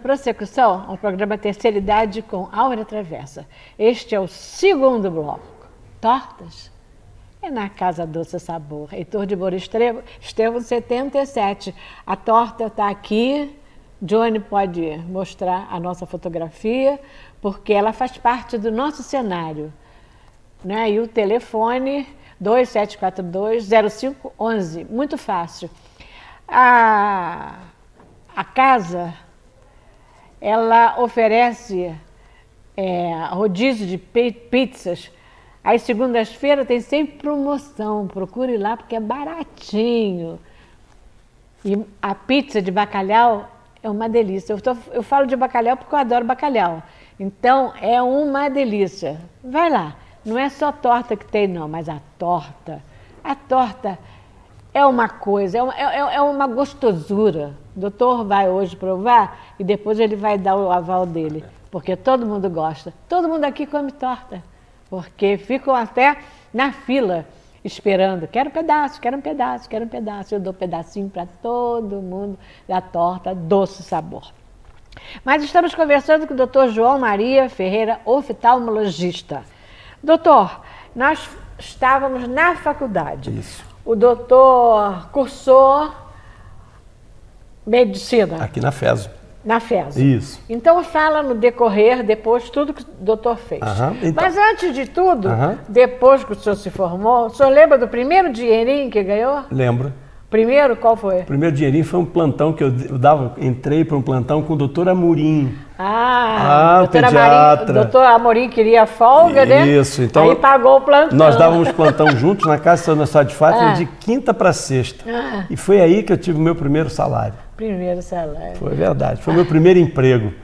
prossecução ao programa Terceira Idade com Áurea Travessa. Este é o segundo bloco. Tortas? É na Casa Doce Sabor. Heitor de Moura Estevão, 77. A torta está aqui. Johnny pode mostrar a nossa fotografia, porque ela faz parte do nosso cenário. Né? E o telefone 2742-0511. Muito fácil. A casa, ela oferece rodízio de pizzas. Às segundas-feiras tem sempre promoção. Procure lá porque é baratinho. E a pizza de bacalhau é uma delícia. Eu falo de bacalhau porque eu adoro bacalhau. Então, é uma delícia. Vai lá. Não é só torta que tem, não, mas a torta é uma coisa, é uma gostosura. O doutor vai hoje provar e depois ele vai dar o aval dele, porque todo mundo gosta. Todo mundo aqui come torta, porque ficam até na fila esperando. Quero um pedaço, quero um pedaço, quero um pedaço. Eu dou um pedacinho para todo mundo da torta Doce Sabor. Mas estamos conversando com o doutor João Maria Ferreira, oftalmologista. Doutor, nós estávamos na faculdade. Isso. O doutor cursou medicina. Aqui na FESO. Na FESO. Isso. Então fala no decorrer, depois, tudo que o doutor fez. Então. Mas antes de tudo, depois que o senhor se formou, o senhor lembra do primeiro dinheirinho que ganhou? Lembro. Primeiro, qual foi? O primeiro dinheirinho foi um plantão que eu entrei para um plantão com o doutor Amorim. Pediatra. O doutor Amorim queria folga, né? Isso, então. Aí pagou o plantão. Nós dávamos plantão juntos na Casa São Gonçalo de Fátima de quinta para sexta. E foi aí que eu tive o meu primeiro salário. Primeiro salário. Foi verdade. Foi o meu primeiro emprego.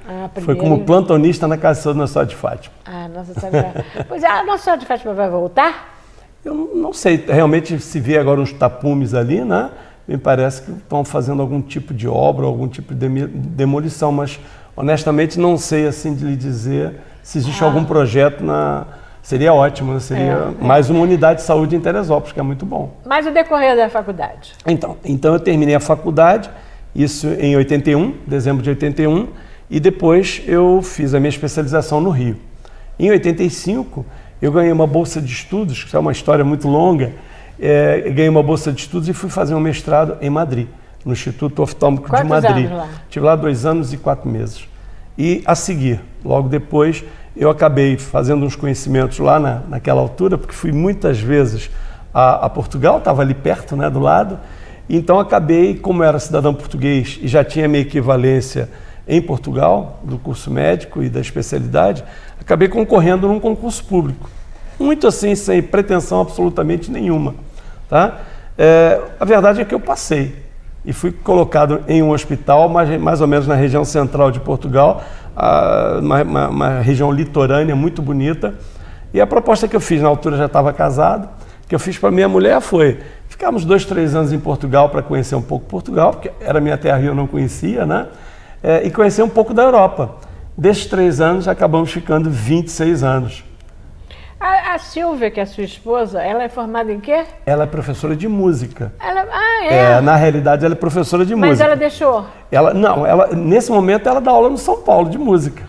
Foi como plantonista na Casa São Gonçalo de Fátima. Nossa Senhora. Pois a Nossa Senhora de Fátima vai voltar? Eu não sei, realmente se vê agora uns tapumes ali, né? Me parece que estão fazendo algum tipo de obra, algum tipo de demolição, mas honestamente não sei assim de lhe dizer se existe algum projeto Seria ótimo, né? Seria mais uma unidade de saúde em Teresópolis, que é muito bom. Mas o decorrer da faculdade? Então eu terminei a faculdade, isso em 81, dezembro de 81, e depois eu fiz a minha especialização no Rio. Em 85, eu ganhei uma bolsa de estudos, que é uma história muito longa, ganhei uma bolsa de estudos e fui fazer um mestrado em Madrid, no Instituto Oftálmico de Madrid. Anos lá? Estive lá 2 anos e 4 meses. E a seguir, logo depois, eu acabei fazendo uns conhecimentos lá naquela altura, porque fui muitas vezes a Portugal, estava ali perto, né, do lado. Então acabei, como era cidadão português e já tinha minha equivalência em Portugal, do curso médico e da especialidade, acabei concorrendo num concurso público. Muito assim, sem pretensão absolutamente nenhuma. Tá? A verdade é que eu passei e fui colocado em um hospital, mais ou menos na região central de Portugal, uma região litorânea muito bonita. E a proposta que eu fiz, na altura já estava casado, que eu fiz para minha mulher foi: ficamos 2, 3 anos em Portugal para conhecer um pouco Portugal, porque era minha terra e eu não conhecia, né? E conhecer um pouco da Europa. Desses 3 anos, acabamos ficando 26 anos. A Silvia, que é sua esposa, ela é formada em quê? Ela é professora de música. É? Na realidade, ela é professora de música. Mas ela deixou? Nesse momento, ela dá aula no São Paulo de música.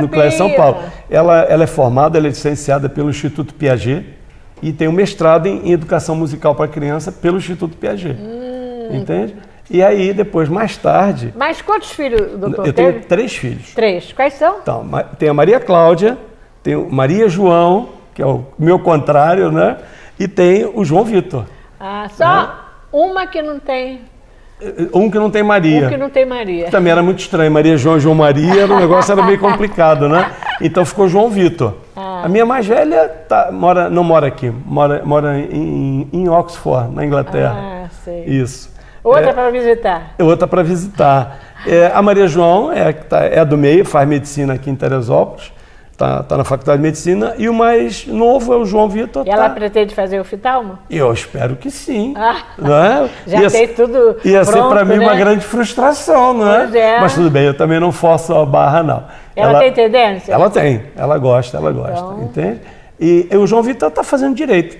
No Colégio São Paulo. Ela é formada, ela é licenciada pelo Instituto Piaget e tem um mestrado em Educação Musical para Criança pelo Instituto Piaget. Entende? E aí, depois, mais tarde... Mas quantos filhos, doutor? Eu tenho 3 filhos. 3. Quais são? Então, tem a Maria Cláudia, tem o Maria João, que é o meu contrário, né? E tem o João Vitor. Uma que não tem... Um que não tem Maria. Um que não tem Maria. Também era muito estranho. Maria João e João Maria, o negócio era meio complicado, né? Então ficou João Vitor. A minha mais velha não mora aqui, mora em Oxford, na Inglaterra. Sei. Isso. Outra para visitar. Outra para visitar. A Maria João é do meio, faz medicina aqui em Teresópolis, tá na Faculdade de Medicina, e o mais novo é o João Vitor. E ela pretende fazer oftalmo? Eu espero que sim. Não é? Tem tudo Ia pronto, ser para mim, né? uma grande frustração, não é? Pois é. Mas tudo bem, eu também não forço a barra, não. Ela tem tendência? Ela tem, ela gosta, então... entende? E o João Vitor está fazendo direito,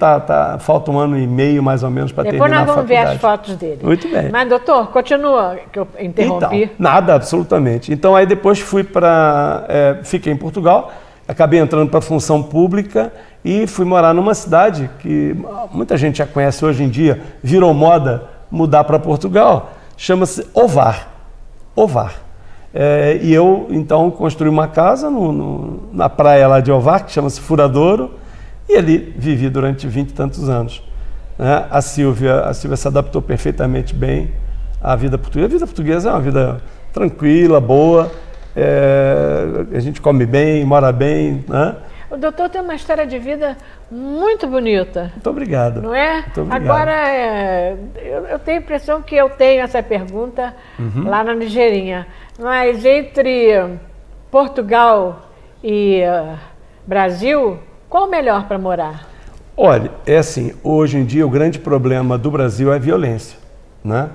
falta 1 ano e meio mais ou menos para terminar a faculdade. Depois nós vamos ver as fotos dele. Muito bem. Mas, doutor, continua, que eu interrompi. Então, nada, absolutamente. Então, aí depois fiquei em Portugal, acabei entrando para a função pública e fui morar numa cidade que muita gente já conhece hoje em dia, virou moda mudar para Portugal, chama-se Ovar. Ovar. E eu, então, construí uma casa na praia lá de Ovar, que chama-se Furadouro, e ali vivi durante 20 e tantos anos. Né? A Silvia se adaptou perfeitamente bem à vida portuguesa. A vida portuguesa é uma vida tranquila, boa, a gente come bem, mora bem, né? O doutor tem uma história de vida muito bonita. Muito obrigado. Não é? Muito obrigado. Agora, eu tenho a impressão que eu tenho essa pergunta lá na Ligeirinha. Mas entre Portugal e Brasil, qual o melhor para morar? Olha, é assim, hoje em dia o grande problema do Brasil é a violência, né?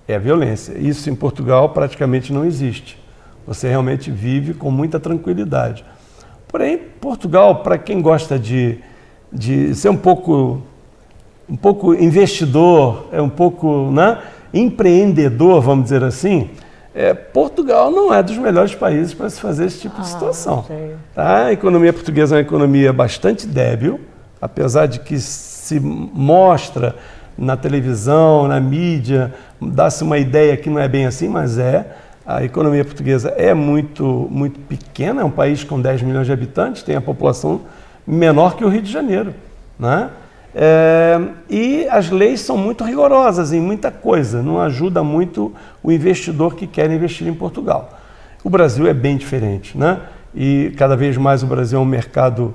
É a violência. Isso em Portugal praticamente não existe. Você realmente vive com muita tranquilidade. Porém, Portugal, para quem gosta de ser um pouco investidor, um pouco, né, empreendedor, vamos dizer assim, Portugal não é dos melhores países para se fazer esse tipo de situação. Tá? A economia portuguesa é uma economia bastante débil, apesar de que se mostra na televisão, na mídia, dá-se uma ideia que não é bem assim, mas a economia portuguesa é muito pequena, é um país com 10 milhões de habitantes, tem a população menor que o Rio de Janeiro, né? E as leis são muito rigorosas em muita coisa, não ajuda muito o investidor que quer investir em Portugal. O Brasil é bem diferente, né? E cada vez mais o Brasil é um mercado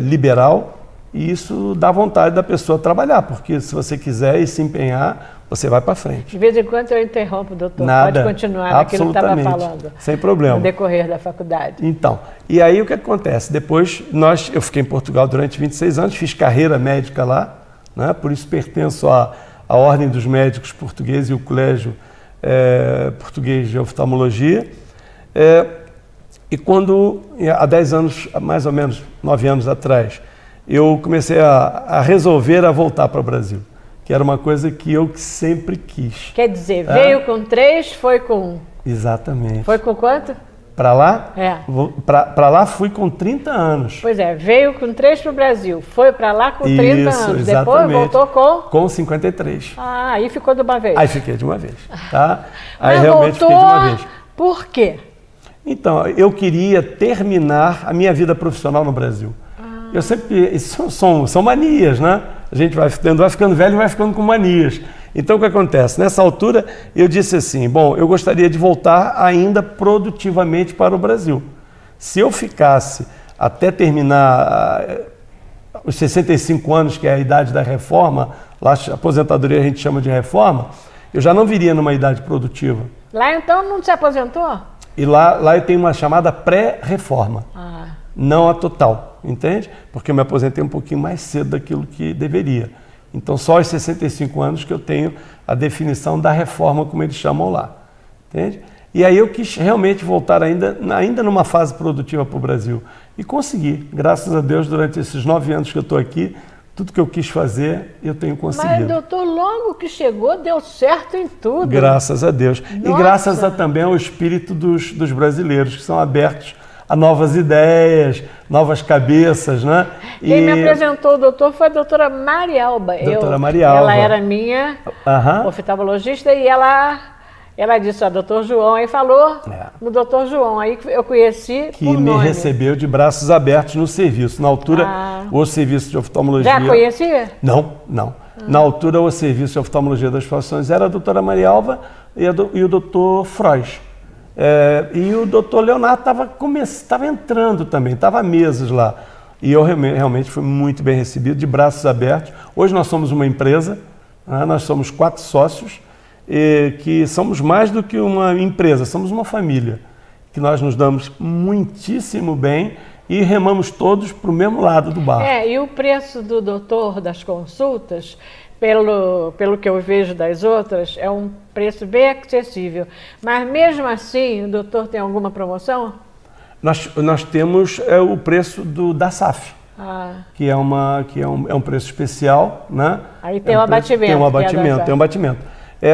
liberal e isso dá vontade da pessoa trabalhar, porque se você quiser e se empenhar, você vai para frente. De vez em quando eu interrompo, doutor. Nada, pode continuar naquilo que estava falando. Sem problema. No decorrer da faculdade. Então, e aí o que acontece? Depois, eu fiquei em Portugal durante 26 anos, fiz carreira médica lá, né? Por isso pertenço à Ordem dos Médicos Portugueses e o Colégio Português de Oftalmologia. E quando, há 10 anos, mais ou menos 9 anos atrás, eu comecei a resolver a voltar para o Brasil, que era uma coisa que eu sempre quis. Quer dizer, veio com 3, foi com... Exatamente. Foi com quanto? Para lá? É. Para lá fui com 30 anos. Pois é, veio com 3 para o Brasil, foi para lá com 30 anos, exatamente. Depois voltou com... Com 53. Ah, aí ficou de uma vez. Aí fiquei de uma vez, tá? Aí mas realmente voltou... fiquei de uma vez. Por quê? Então, eu queria terminar a minha vida profissional no Brasil. Eu sempre, isso são manias, né? A gente vai ficando velho e vai ficando com manias. Então, o que acontece? Nessa altura, eu disse assim, bom, eu gostaria de voltar ainda produtivamente para o Brasil. Se eu ficasse até terminar os 65 anos, que é a idade da reforma, lá a aposentadoria a gente chama de reforma, eu já não viria numa idade produtiva. Lá então não se aposentou? E lá eu tenho uma chamada pré-reforma, não a total, entende? Porque eu me aposentei um pouquinho mais cedo daquilo que deveria. Então só aos 65 anos que eu tenho a definição da reforma, como eles chamam lá, entende? E aí eu quis realmente voltar ainda numa fase produtiva para o Brasil. E consegui, graças a Deus, durante esses 9 anos que eu estou aqui, tudo que eu quis fazer, eu tenho conseguido. Mas, doutor, logo que chegou, deu certo em tudo. Graças a Deus. Nossa. E graças também ao espírito dos brasileiros, que são abertos a novas ideias, novas cabeças, né? Quem me apresentou o doutor foi a doutora Marialba. Doutora Marialba. Ela era minha oftalmologista e ela disse, ó, doutor João, aí falou no doutor João, aí eu conheci que me nome. recebeu de braços abertos no serviço. Na altura, o serviço de oftalmologia... Já conhecia? Não. Na altura, o serviço de oftalmologia das facções era a doutora Marialba e o doutor Frois. E o doutor Leonardo estava entrando também, estava há meses lá. E eu realmente fui muito bem recebido, de braços abertos. Hoje nós somos uma empresa, nós somos 4 sócios, que somos mais do que uma empresa, somos uma família, que nós nos damos muitíssimo bem e remamos todos para o mesmo lado do barco. E o preço do doutor das consultas, pelo que eu vejo das outras, é um preço bem acessível. Mas mesmo assim, o doutor tem alguma promoção? Nós temos o preço da SAF. que é um preço especial, né? Aí tem um abatimento. Tem um abatimento.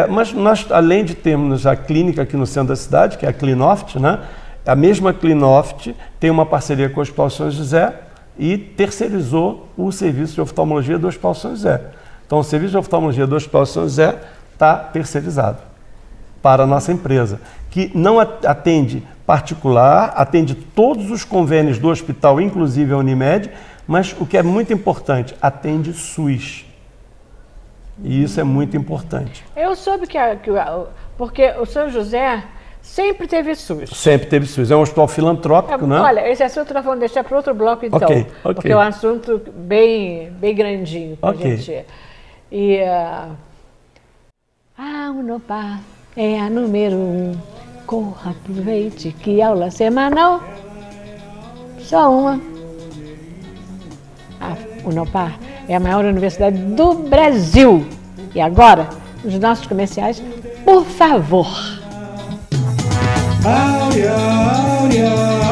Mas nós, além de termos a clínica aqui no centro da cidade, que é a Clinoft, né? A mesma Clinoft tem uma parceria com o Hospital São José e terceirizou o serviço de oftalmologia do Hospital São José. Então, o serviço de oftalmologia do Hospital São José está terceirizado para a nossa empresa, que não atende particular, atende todos os convênios do hospital, inclusive a Unimed, mas o que é muito importante, atende SUS. E isso é muito importante. Eu soube porque o São José sempre teve SUS. Sempre teve SUS. É um hospital filantrópico, né? Olha, esse assunto nós vamos deixar para outro bloco, então. Okay. Porque é um assunto bem grandinho para a gente. E a Unopar é a número 1. Corra, aproveite que aula semanal. Só uma. A Unopar é a maior universidade do Brasil. E agora, os nossos comerciais, por favor. Áurea, Áurea.